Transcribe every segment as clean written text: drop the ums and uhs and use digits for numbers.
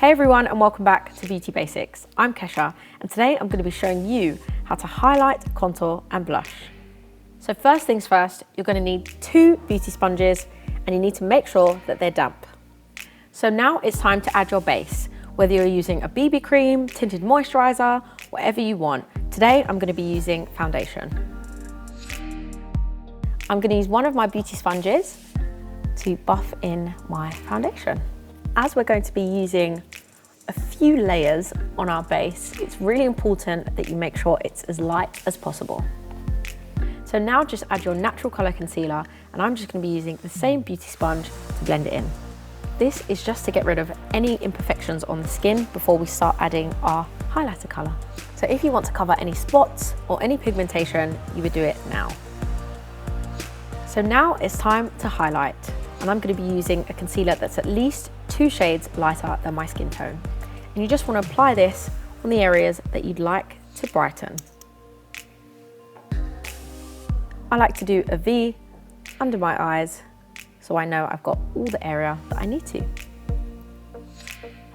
Hey everyone, and welcome back to Beauty Basics. I'm Kesha, and today I'm going to be showing you how to highlight, contour and blush. So first things first, you're going to need 2 beauty sponges and you need to make sure that they're damp. So now it's time to add your base, whether you're using a BB cream, tinted moisturizer, whatever you want. Today I'm going to be using foundation. I'm going to use one of my beauty sponges to buff in my foundation. As we're going to be using a few layers on our base, it's really important that you make sure it's as light as possible. So now just add your natural colour concealer, and I'm just going to be using the same beauty sponge to blend it in. This is just to get rid of any imperfections on the skin before we start adding our highlighter colour. So if you want to cover any spots or any pigmentation, you would do it now. So now it's time to highlight, and I'm going to be using a concealer that's at least 2 shades lighter than my skin tone. And you just want to apply this on the areas that you'd like to brighten. I like to do a V under my eyes so I know I've got all the area that I need to.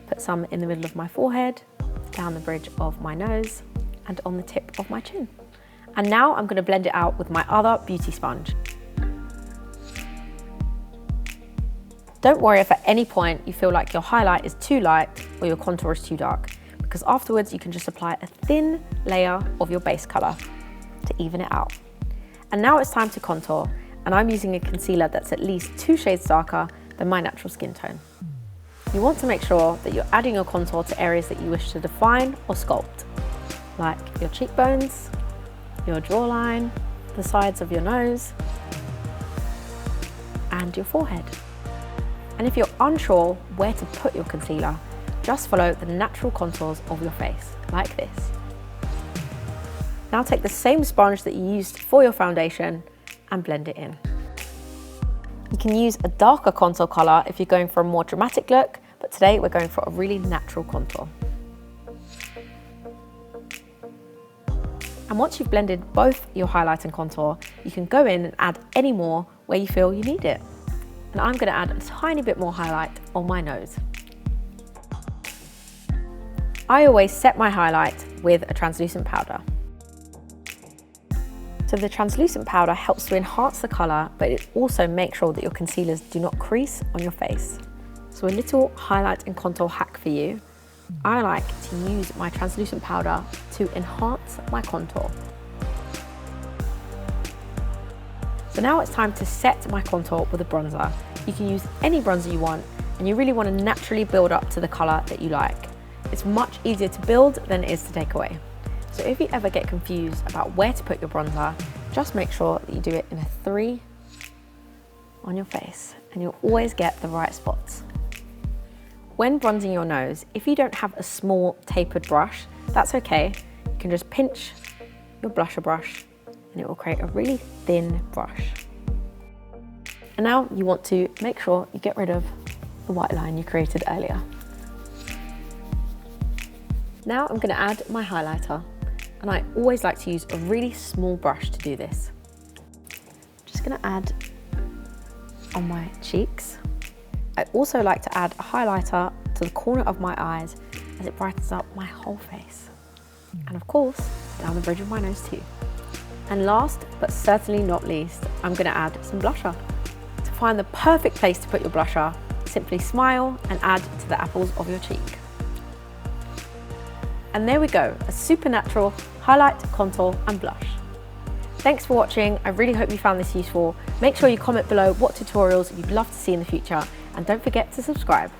Put some in the middle of my forehead, down the bridge of my nose, and on the tip of my chin. And now I'm going to blend it out with my other beauty sponge. Don't worry if at any point you feel like your highlight is too light or your contour is too dark, because afterwards you can just apply a thin layer of your base colour to even it out. And now it's time to contour, and I'm using a concealer that's at least 2 shades darker than my natural skin tone. You want to make sure that you're adding your contour to areas that you wish to define or sculpt, like your cheekbones, your jawline, the sides of your nose, and your forehead. And if you're unsure where to put your concealer, just follow the natural contours of your face, like this. Now take the same sponge that you used for your foundation and blend it in. You can use a darker contour colour if you're going for a more dramatic look, but today we're going for a really natural contour. And once you've blended both your highlight and contour, you can go in and add any more where you feel you need it. And I'm going to add a tiny bit more highlight on my nose. I always set my highlight with a translucent powder. So the translucent powder helps to enhance the colour, but it also makes sure that your concealers do not crease on your face. So a little highlight and contour hack for you. I like to use my translucent powder to enhance my contour. So now it's time to set my contour with a bronzer. You can use any bronzer you want, and you really want to naturally build up to the colour that you like. It's much easier to build than it is to take away. So if you ever get confused about where to put your bronzer, just make sure that you do it in a 3 on your face, and you'll always get the right spots. When bronzing your nose, if you don't have a small tapered brush, that's okay. You can just pinch your blusher brush and it will create a really thin brush. And now you want to make sure you get rid of the white line you created earlier. Now I'm going to add my highlighter, and I always like to use a really small brush to do this. Just going to add on my cheeks. I also like to add a highlighter to the corner of my eyes as it brightens up my whole face. And of course, down the bridge of my nose too. And last, but certainly not least, I'm going to add some blusher. To find the perfect place to put your blusher, simply smile and add to the apples of your cheek. And there we go, a super natural highlight, contour and blush. Thanks for watching. I really hope you found this useful. Make sure you comment below what tutorials you'd love to see in the future, and don't forget to subscribe.